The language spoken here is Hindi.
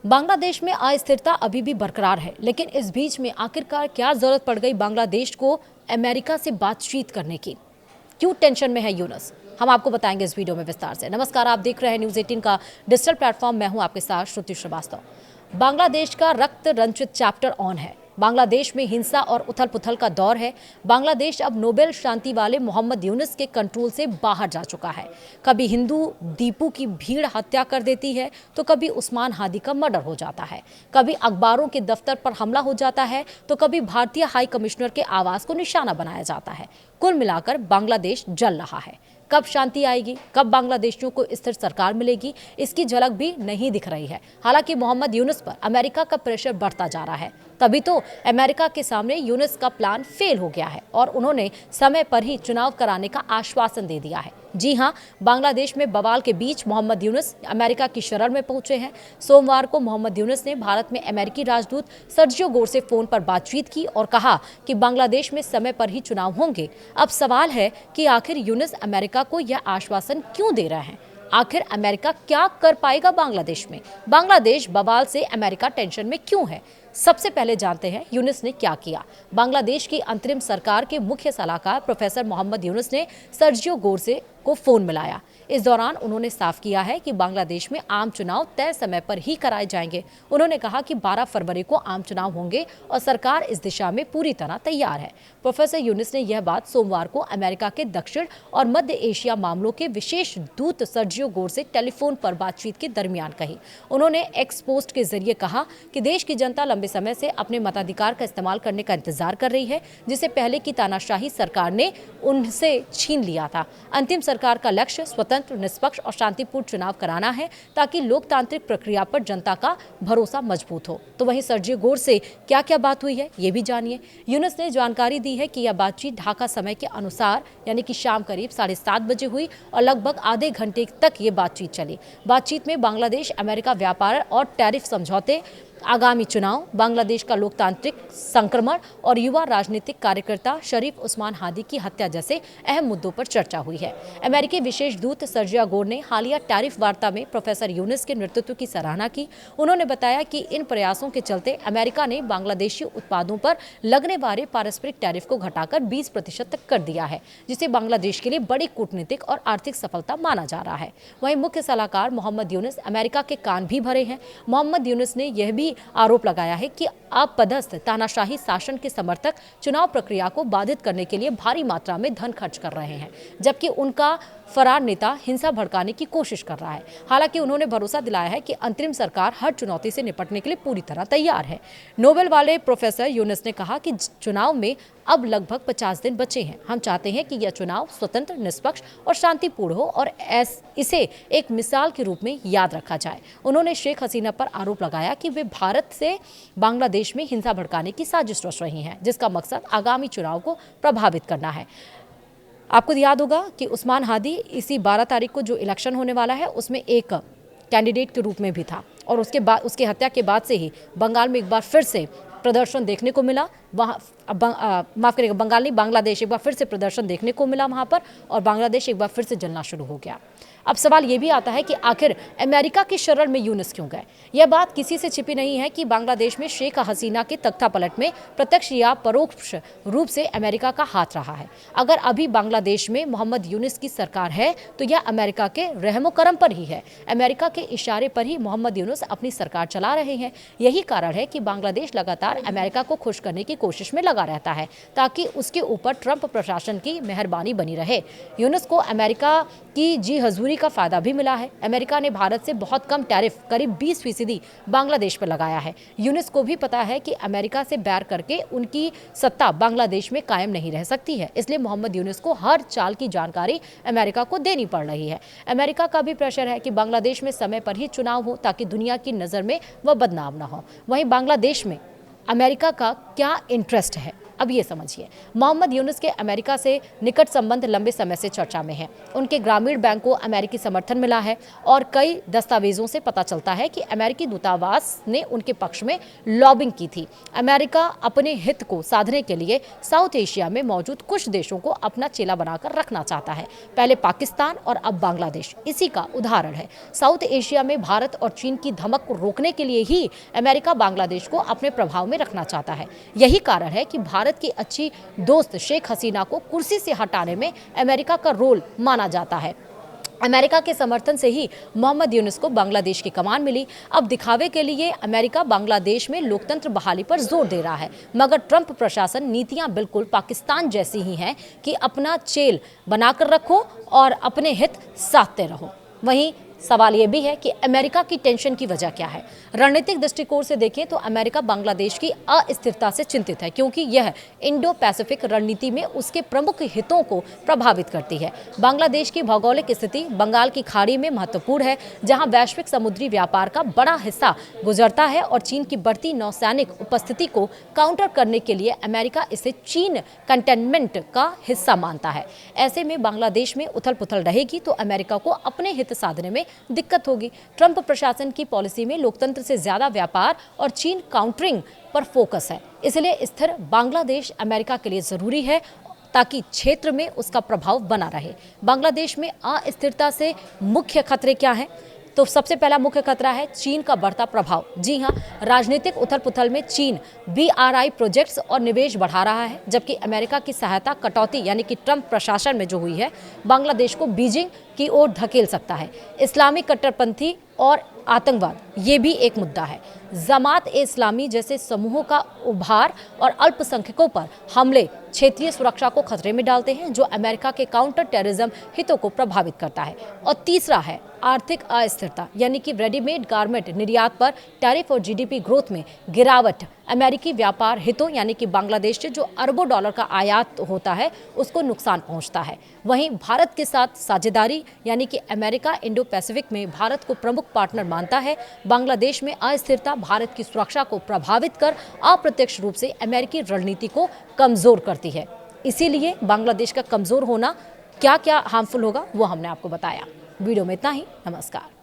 बांग्लादेश में अस्थिरता अभी भी बरकरार है, लेकिन इस बीच में आखिरकार क्या जरूरत पड़ गई बांग्लादेश को अमेरिका से बातचीत करने की? क्यों टेंशन में है यूनुस? हम आपको बताएंगे इस वीडियो में विस्तार से। नमस्कार, आप देख रहे हैं न्यूज़ 18 का डिजिटल प्लेटफॉर्म। मैं हूं आपके साथ श्रुति श्रीवास्तव। बांग्लादेश का रक्त रंजित चैप्टर ऑन है। बांग्लादेश में हिंसा और उथल पुथल का दौर है। बांग्लादेश अब नोबेल शांति वाले मोहम्मद यूनुस के कंट्रोल से बाहर जा चुका है। कभी हिंदू दीपू की भीड़ हत्या कर देती है, तो कभी उस्मान हादी का मर्डर हो जाता है, कभी अखबारों के दफ्तर पर हमला हो जाता है, तो कभी भारतीय हाई कमिश्नर के आवास को निशाना बनाया जाता है। कुल मिलाकर बांग्लादेश जल रहा है। कब शांति आएगी, कब बांग्लादेशियों को स्थिर सरकार मिलेगी, इसकी झलक भी नहीं दिख रही है। हालांकि मोहम्मद यूनुस पर अमेरिका का प्रेशर बढ़ता जा रहा है। तभी तो अमेरिका के सामने यूनुस का प्लान फेल हो गया है और उन्होंने समय पर ही चुनाव कराने का आश्वासन दे दिया है। जी हां, बांग्लादेश में बवाल के बीच मोहम्मद यूनुस अमेरिका की शरण में पहुंचे हैं। सोमवार को मोहम्मद यूनुस ने भारत में अमेरिकी राजदूत सर्जियो गोर से फोन पर बातचीत की और कहा कि बांग्लादेश में समय पर ही चुनाव होंगे। अब सवाल है कि आखिर यूनुस अमेरिका को यह आश्वासन क्यों दे रहे हैं? आखिर अमेरिका क्या कर पाएगा बांग्लादेश में? बांग्लादेश बवाल से अमेरिका टेंशन में क्यों है? सबसे पहले जानते हैं यूनुस ने क्या किया। बांग्लादेश की अंतरिम सरकार के मुख्य सलाहकार प्रोफेसर मोहम्मद यूनुस ने सर्जियो गोर से को फोन मिलाया। इस दौरान उन्होंने साफ किया है कि बांग्लादेश में आम चुनाव तय समय पर ही कराए जाएंगे। उन्होंने कहा कि 12 फरवरी को आम चुनाव होंगे और सरकार इस दिशा में पूरी तरह तैयार है। प्रोफेसर यूनुस ने यह बात सोमवार को अमेरिका के दक्षिण और मध्य एशिया मामलों के विशेष दूत सर्जियो गोर से टेलीफोन पर बातचीत के दरमियान कही। उन्होंने एक्स पोस्ट के जरिए कहा कि देश की जनता लंबे समय से अपने मताधिकार का इस्तेमाल करने का इंतजार कर रही है, जिसे पहले की तानाशाही सरकार ने उनसे छीन लिया था। अंतिम सरकार का लक्ष्य स्वतंत्र, निष्पक्ष और शांतिपूर्ण चुनाव कराना है, ताकि लोकतांत्रिक प्रक्रिया पर जनता का भरोसा मजबूत हो। तो वहीं सर्जियो गोर से क्या क्या बात हुई है, ये भी जानिए। यूनुस ने जानकारी दी है कि यह बातचीत ढाका समय के अनुसार यानी कि शाम करीब 7:30 बजे हुई और लगभग आधे घंटे तक ये बातचीत चली। बातचीत में बांग्लादेश अमेरिका व्यापार और टैरिफ समझौते, आगामी चुनाव, बांग्लादेश का लोकतांत्रिक संक्रमण और युवा राजनीतिक कार्यकर्ता शरीफ उस्मान हादी की हत्या जैसे अहम मुद्दों पर चर्चा हुई है। अमेरिकी विशेष दूत सर्जियो गोर ने हालिया टैरिफ वार्ता में प्रोफेसर यूनुस के नेतृत्व की सराहना की। उन्होंने बताया कि इन प्रयासों के चलते अमेरिका ने बांग्लादेशी उत्पादों पर लगने वाले पारस्परिक टैरिफ को घटाकर 20% तक कर दिया है, जिसे बांग्लादेश के लिए बड़ी कूटनीतिक और आर्थिक सफलता माना जा रहा है। वहीं मुख्य सलाहकार मोहम्मद यूनुस अमेरिका के कान भी भरे हैं। मोहम्मद यूनुस ने यह भी आरोप लगाया है कि अपदस्थ तानाशाही शासन के समर्थक चुनाव प्रक्रिया को बाधित करने के लिए भारी मात्रा में धन खर्च कर रहे हैं, जबकि उनका फरार नेता हिंसा भड़काने की कोशिश कर रहा है। हालांकि उन्होंने भरोसा दिलाया है कि अंतरिम सरकार हर चुनौती से निपटने के लिए पूरी तरह तैयार है। नोबेल वाले प्रोफेसर यूनुस ने कहा कि चुनाव में अब लगभग 50 दिन बचे हैं। हम चाहते हैं कि यह चुनाव स्वतंत्र, निष्पक्ष और शांतिपूर्ण हो और इसे एक मिसाल के रूप में याद रखा जाए। उन्होंने शेख हसीना पर आरोप लगाया कि वे भारत से बांग्लादेश में हिंसा भड़काने की साजिश रच रही हैं, जिसका मकसद आगामी चुनाव को प्रभावित करना है। आपको याद होगा कि उस्मान हादी इसी 12 तारीख को जो इलेक्शन होने वाला है उसमें एक कैंडिडेट के रूप में भी था और उसके बाद उसकी हत्या के बाद से ही बंगाल में एक बार फिर से प्रदर्शन देखने को मिला। वहाँ माफ करिएगा, बंगाल नहीं, बांग्लादेश एक बार फिर से प्रदर्शन देखने को मिला वहाँ पर और बांग्लादेश एक बार फिर से जलना शुरू हो गया। अब सवाल ये भी आता है कि आखिर अमेरिका की शरण में यूनुस क्यों गए? यह बात किसी से छिपी नहीं है कि बांग्लादेश में शेख हसीना के तख्तापलट में प्रत्यक्ष या परोक्ष रूप से अमेरिका का हाथ रहा है। अगर अभी बांग्लादेश में मोहम्मद यूनुस की सरकार है तो यह अमेरिका के रहमो करम पर ही है। अमेरिका के इशारे पर ही मोहम्मद यूनुस अपनी सरकार चला रहे हैं। यही कारण है कि बांग्लादेश लगातार अमेरिका को खुश करने की कोशिश में लगा रहता है, ताकि उसके ऊपर ट्रंप प्रशासन की मेहरबानी बनी रहे। यूनुस को अमेरिका की जी हजूरी का फायदा भी मिला है। अमेरिका ने भारत से बहुत कम टैरिफ करीब 20% बांग्लादेश पर लगाया है। यूनुस को भी पता है कि अमेरिका से बैर करके उनकी सत्ता बांग्लादेश में कायम नहीं रह सकती है, इसलिए मोहम्मद यूनुस को हर चाल की जानकारी अमेरिका को देनी पड़ रही है। अमेरिका का भी प्रेशर है कि बांग्लादेश में समय पर ही चुनाव हो, ताकि दुनिया की नज़र में वह बदनाम न हो। वहीं बांग्लादेश में अमेरिका का क्या इंटरेस्ट है, अब ये समझिए। मोहम्मद यूनुस के अमेरिका से निकट संबंध लंबे समय से चर्चा में हैं। उनके ग्रामीण बैंक को अमेरिकी समर्थन मिला है और कई दस्तावेजों से पता चलता है कि अमेरिकी दूतावास ने उनके पक्ष में लॉबिंग की थी। अमेरिका अपने हित को साधने के लिए साउथ एशिया में मौजूद कुछ देशों को अपना चेला बनाकर रखना चाहता है। पहले पाकिस्तान और अब बांग्लादेश इसी का उदाहरण है। साउथ एशिया में भारत और चीन की धमक को रोकने के लिए ही अमेरिका बांग्लादेश को अपने प्रभाव में रखना चाहता है। यही कारण है कि भारत की अच्छी दोस्त शेख हसीना को कुर्सी से हटाने में अमेरिका का रोल माना जाता है। अमेरिका के समर्थन से ही मोहम्मद यूनुस को बांग्लादेश की कमान मिली। अब दिखावे के लिए अमेरिका बांग्लादेश में लोकतंत्र बहाली पर जोर दे रहा है, मगर ट्रंप प्रशासन नीतियां बिल्कुल पाकिस्तान जैसी ही हैं कि अपना चेल बनाकर रखो और अपने हित साधते रहो। वहीं सवाल ये भी है कि अमेरिका की टेंशन की वजह क्या है। रणनीतिक दृष्टिकोण से देखें तो अमेरिका बांग्लादेश की अस्थिरता से चिंतित है, क्योंकि यह इंडो पैसिफिक रणनीति में उसके प्रमुख हितों को प्रभावित करती है। बांग्लादेश की भौगोलिक स्थिति बंगाल की खाड़ी में महत्वपूर्ण है, जहां वैश्विक समुद्री व्यापार का बड़ा हिस्सा गुजरता है और चीन की बढ़ती नौसैनिक उपस्थिति को काउंटर करने के लिए अमेरिका इसे चीन कंटेनमेंट का हिस्सा मानता है। ऐसे में बांग्लादेश में उथल पुथल रहेगी तो अमेरिका को अपने हित साधने में दिक्कत होगी। ट्रंप प्रशासन की पॉलिसी में लोकतंत्र से ज्यादा व्यापार और चीन काउंटरिंग पर फोकस है। इसलिए स्थिर बांग्लादेश अमेरिका के लिए जरूरी है ताकि क्षेत्र में उसका प्रभाव बना रहे। बांग्लादेश में अस्थिरता से मुख्य खतरे क्या हैं? तो सबसे पहला मुख्य खतरा है चीन का बढ़ता प्रभाव। जी हां, राजनीतिक उथल पुथल में चीन BRI प्रोजेक्ट्स और निवेश बढ़ा रहा है, जबकि अमेरिका की सहायता कटौती यानी कि ट्रंप प्रशासन में जो हुई है, बांग्लादेश को बीजिंग की ओर धकेल सकता है। इस्लामिक कट्टरपंथी और आतंकवाद ये भी एक मुद्दा है। जमात-ए-इस्लामी जैसे समूहों का उभार और अल्पसंख्यकों पर हमले क्षेत्रीय सुरक्षा को खतरे में डालते हैं, जो अमेरिका के काउंटर टेररिज्म हितों को प्रभावित करता है। और तीसरा है आर्थिक अस्थिरता, यानी कि रेडीमेड गारमेंट निर्यात पर टैरिफ और GDP ग्रोथ में गिरावट अमेरिकी व्यापार हितों यानी कि बांग्लादेश से जो अरबों डॉलर का आयात होता है उसको नुकसान पहुंचता है। वहीं भारत के साथ साझेदारी यानी कि अमेरिका इंडो पैसिफिक में भारत को प्रमुख पार्टनर मानता है। बांग्लादेश में अस्थिरता भारत की सुरक्षा को प्रभावित कर अप्रत्यक्ष रूप से अमेरिकी रणनीति को कमजोर करती है। इसीलिए बांग्लादेश का कमजोर होना क्या क्या हार्मफुल होगा वो हमने आपको बताया। वीडियो में इतना ही। नमस्कार।